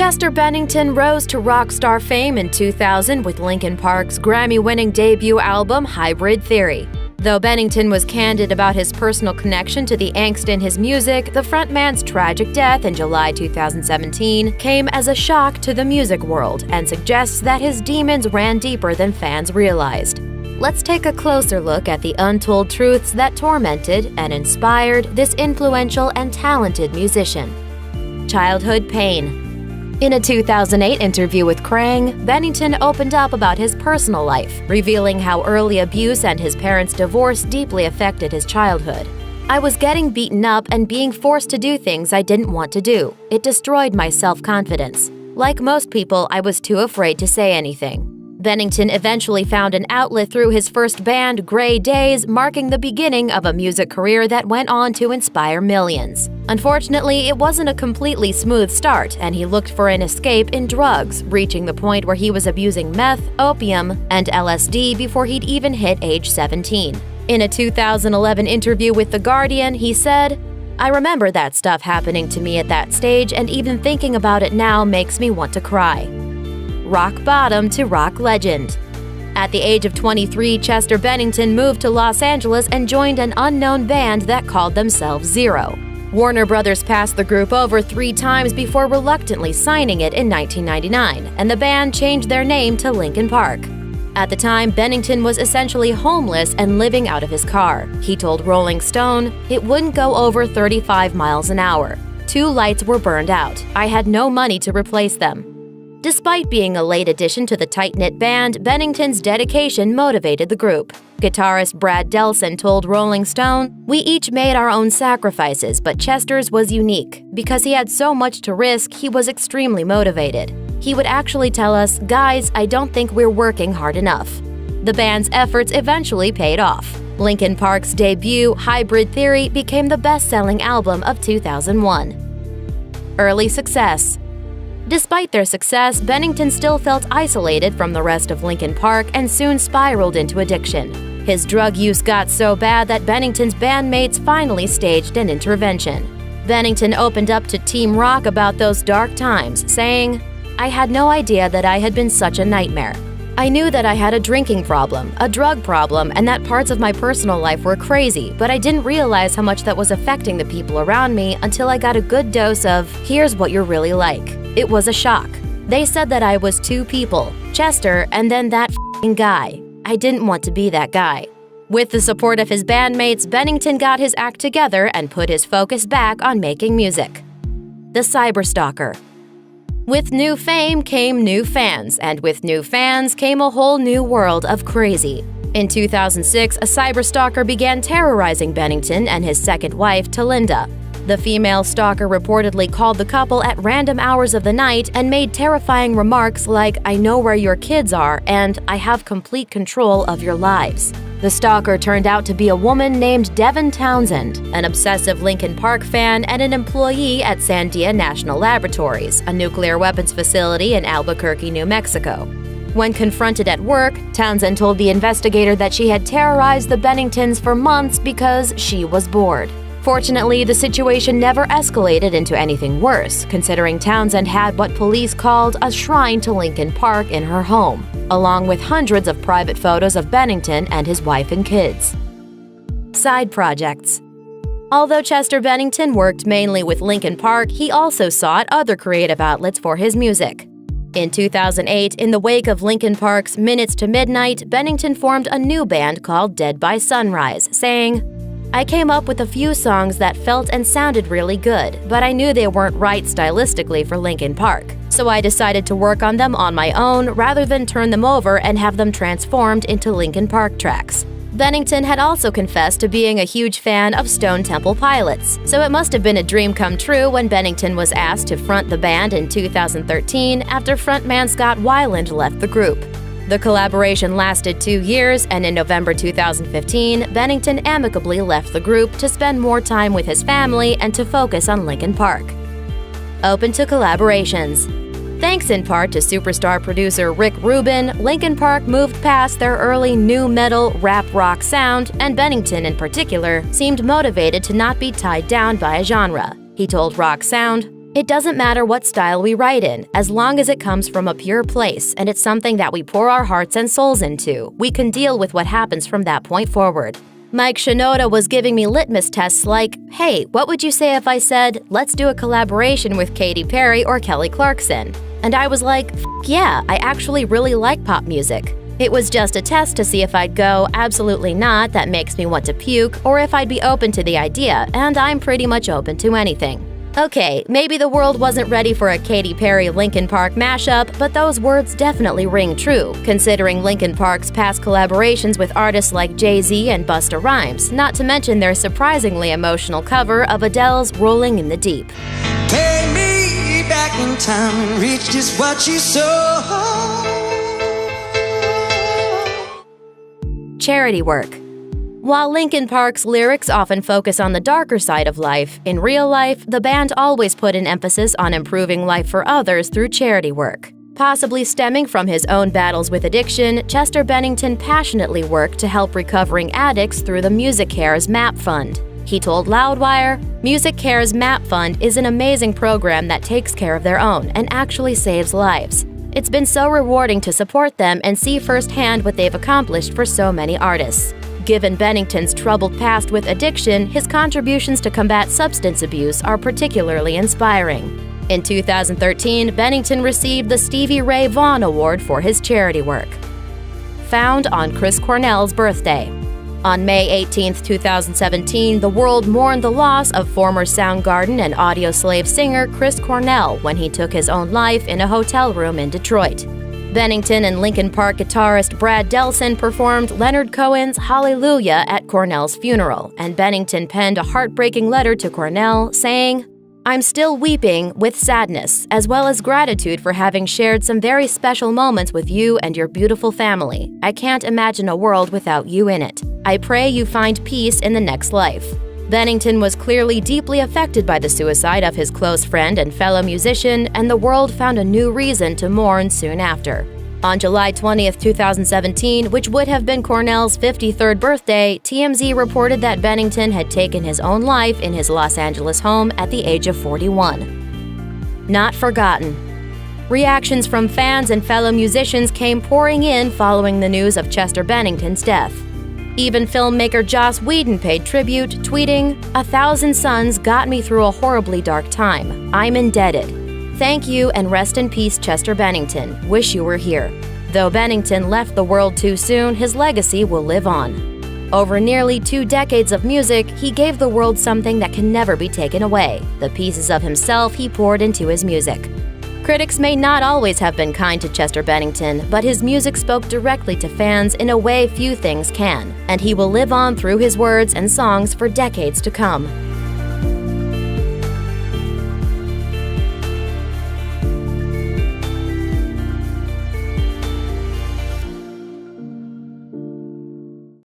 Chester Bennington rose to rock star fame in 2000 with Linkin Park's Grammy-winning debut album Hybrid Theory. Though Bennington was candid about his personal connection to the angst in his music, the frontman's tragic death in July 2017 came as a shock to the music world and suggests that his demons ran deeper than fans realized. Let's take a closer look at the untold truths that tormented and inspired this influential and talented musician. Childhood pain. In a 2008 interview with Krang, Bennington opened up about his personal life, revealing how early abuse and his parents' divorce deeply affected his childhood. "I was getting beaten up and being forced to do things I didn't want to do. It destroyed my self-confidence. Like most people, I was too afraid to say anything." Bennington eventually found an outlet through his first band, Grey Days, marking the beginning of a music career that went on to inspire millions. Unfortunately, it wasn't a completely smooth start, and he looked for an escape in drugs, reaching the point where he was abusing meth, opium, and LSD before he'd even hit age 17. In a 2011 interview with The Guardian, he said, "I remember that stuff happening to me at that stage, and even thinking about it now makes me want to cry." Rock bottom to rock legend. At the age of 23, Chester Bennington moved to Los Angeles and joined an unknown band that called themselves Zero. Warner Brothers passed the group over 3 times before reluctantly signing it in 1999, and the band changed their name to Linkin Park. At the time, Bennington was essentially homeless and living out of his car. He told Rolling Stone, "It wouldn't go over 35 miles an hour. 2 lights were burned out. I had no money to replace them." Despite being a late addition to the tight-knit band, Bennington's dedication motivated the group. Guitarist Brad Delson told Rolling Stone, "We each made our own sacrifices, but Chester's was unique. Because he had so much to risk, he was extremely motivated. He would actually tell us, 'Guys, I don't think we're working hard enough.'" The band's efforts eventually paid off. Linkin Park's debut, Hybrid Theory, became the best-selling album of 2001. Early success. Despite their success, Bennington still felt isolated from the rest of Linkin Park and soon spiraled into addiction. His drug use got so bad that Bennington's bandmates finally staged an intervention. Bennington opened up to Team Rock about those dark times, saying, "I had no idea that I had been such a nightmare. I knew that I had a drinking problem, a drug problem, and that parts of my personal life were crazy, but I didn't realize how much that was affecting the people around me until I got a good dose of, here's what you're really like. It was a shock. They said that I was 2 people, Chester and then that f***ing guy. I didn't want to be that guy." With the support of his bandmates, Bennington got his act together and put his focus back on making music. The Cyberstalker. With new fame came new fans, and with new fans came a whole new world of crazy. In 2006, a cyberstalker began terrorizing Bennington and his second wife, Talinda. The female stalker reportedly called the couple at random hours of the night and made terrifying remarks like, "I know where your kids are," and "I have complete control of your lives." The stalker turned out to be a woman named Devin Townsend, an obsessive Linkin Park fan and an employee at Sandia National Laboratories, a nuclear weapons facility in Albuquerque, New Mexico. When confronted at work, Townsend told the investigator that she had terrorized the Benningtons for months because she was bored. Fortunately, the situation never escalated into anything worse, considering Townsend had what police called a shrine to Linkin Park in her home, along with hundreds of private photos of Bennington and his wife and kids. Side projects. Although Chester Bennington worked mainly with Linkin Park, he also sought other creative outlets for his music. In 2008, in the wake of Linkin Park's Minutes to Midnight, Bennington formed a new band called Dead by Sunrise, saying, "I came up with a few songs that felt and sounded really good, but I knew they weren't right stylistically for Linkin Park. So I decided to work on them on my own rather than turn them over and have them transformed into Linkin Park tracks." Bennington had also confessed to being a huge fan of Stone Temple Pilots, so it must have been a dream come true when Bennington was asked to front the band in 2013 after frontman Scott Weiland left the group. The collaboration lasted 2 years, and in November 2015, Bennington amicably left the group to spend more time with his family and to focus on Linkin Park. Open to collaborations. Thanks in part to superstar producer Rick Rubin, Linkin Park moved past their early nu metal rap rock sound, and Bennington in particular seemed motivated to not be tied down by a genre. He told Rock Sound, It doesn't matter what style we write in, as long as it comes from a pure place and it's something that we pour our hearts and souls into, we can deal with what happens from that point forward. Mike Shinoda was giving me litmus tests like, hey, what would you say if I said, let's do a collaboration with Katy Perry or Kelly Clarkson? And I was like, yeah, I actually really like pop music. It was just a test to see if I'd go, absolutely not, that makes me want to puke, or if I'd be open to the idea, and I'm pretty much open to anything. Okay, maybe the world wasn't ready for a Katy Perry-Linkin Park mashup, but those words definitely ring true, considering Linkin Park's past collaborations with artists like Jay-Z and Busta Rhymes, not to mention their surprisingly emotional cover of Adele's Rolling in the Deep. Take me back in time and reach just what you saw. Charity work. While Linkin Park's lyrics often focus on the darker side of life, in real life, the band always put an emphasis on improving life for others through charity work. Possibly stemming from his own battles with addiction, Chester Bennington passionately worked to help recovering addicts through the Music Cares MAP Fund. He told Loudwire, "Music Cares MAP Fund is an amazing program that takes care of their own and actually saves lives. It's been so rewarding to support them and see firsthand what they've accomplished for so many artists." Given Bennington's troubled past with addiction, his contributions to combat substance abuse are particularly inspiring. In 2013, Bennington received the Stevie Ray Vaughan Award for his charity work. Found on Chris Cornell's birthday. On May 18, 2017, the world mourned the loss of former Soundgarden and Audioslave singer Chris Cornell when he took his own life in a hotel room in Detroit. Bennington and Linkin Park guitarist Brad Delson performed Leonard Cohen's Hallelujah at Cornell's funeral, and Bennington penned a heartbreaking letter to Cornell saying, "I'm still weeping with sadness, as well as gratitude for having shared some very special moments with you and your beautiful family. I can't imagine a world without you in it. I pray you find peace in the next life." Bennington was clearly deeply affected by the suicide of his close friend and fellow musician, and the world found a new reason to mourn soon after. On July 20, 2017, which would have been Cornell's 53rd birthday, TMZ reported that Bennington had taken his own life in his Los Angeles home at the age of 41. Not forgotten. Reactions from fans and fellow musicians came pouring in following the news of Chester Bennington's death. Even filmmaker Joss Whedon paid tribute, tweeting, "1,000 suns got me through a horribly dark time. I'm indebted. Thank you and rest in peace, Chester Bennington. Wish you were here." Though Bennington left the world too soon, his legacy will live on. Over nearly 2 decades of music, he gave the world something that can never be taken away: the pieces of himself he poured into his music. Critics may not always have been kind to Chester Bennington, but his music spoke directly to fans in a way few things can, and he will live on through his words and songs for decades to come.